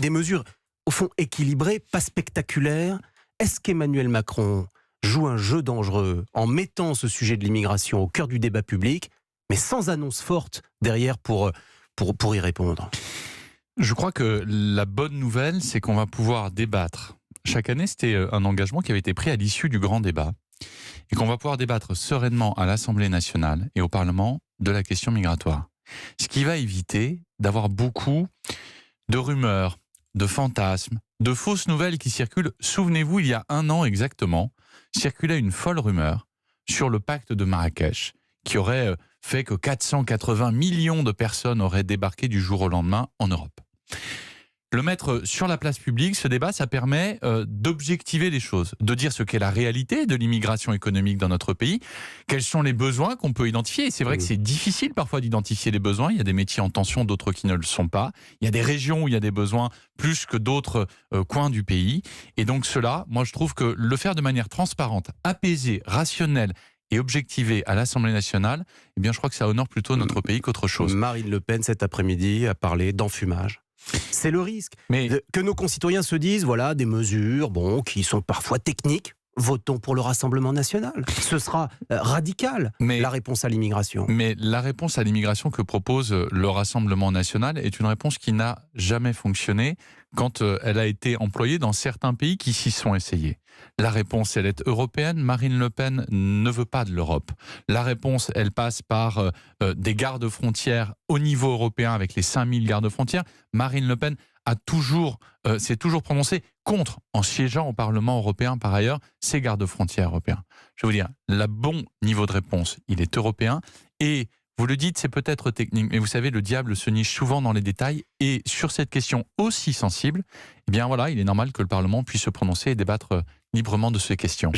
des mesures, au fond, équilibrées, pas spectaculaires. Est-ce qu'Emmanuel Macron joue un jeu dangereux en mettant ce sujet de l'immigration au cœur du débat public, mais sans annonce forte derrière pour y répondre? Je crois que la bonne nouvelle, c'est qu'on va pouvoir débattre. Chaque année, c'était un engagement qui avait été pris à l'issue du grand débat. Et qu'on va pouvoir débattre sereinement à l'Assemblée nationale et au Parlement de la question migratoire. Ce qui va éviter d'avoir beaucoup de rumeurs, de fantasmes, de fausses nouvelles qui circulent. Souvenez-vous, il y a 1 an exactement, circulait une folle rumeur sur le pacte de Marrakech qui aurait fait que 480 millions de personnes auraient débarqué du jour au lendemain en Europe. Le mettre sur la place publique, ce débat, ça permet d'objectiver les choses, de dire ce qu'est la réalité de l'immigration économique dans notre pays, quels sont les besoins qu'on peut identifier. Et c'est vrai que c'est difficile parfois d'identifier les besoins. Il y a des métiers en tension, d'autres qui ne le sont pas. Il y a des régions où il y a des besoins plus que d'autres coins du pays. Et donc cela, moi je trouve que le faire de manière transparente, apaisée, rationnelle et objectivée à l'Assemblée nationale, eh bien je crois que ça honore plutôt notre pays qu'autre chose. Marine Le Pen cet après-midi a parlé d'enfumage. C'est le risque que nos concitoyens se disent, voilà, des mesures qui sont parfois techniques, votons pour le Rassemblement national. Ce sera radical, la réponse à l'immigration. Mais la réponse à l'immigration que propose le Rassemblement national est une réponse qui n'a jamais fonctionné quand elle a été employée dans certains pays qui s'y sont essayés. La réponse, elle est européenne. Marine Le Pen ne veut pas de l'Europe. La réponse, elle passe par des gardes-frontières au niveau européen avec les 5000 gardes-frontières. Marine Le Pen s'est toujours prononcée contre, en siégeant au Parlement européen par ailleurs, ces gardes-frontières européens. Je veux dire, le bon niveau de réponse, il est européen. Et vous le dites, c'est peut-être technique, mais vous savez, le diable se niche souvent dans les détails. Et sur cette question aussi sensible, eh bien voilà, il est normal que le Parlement puisse se prononcer et débattre librement de ces questions.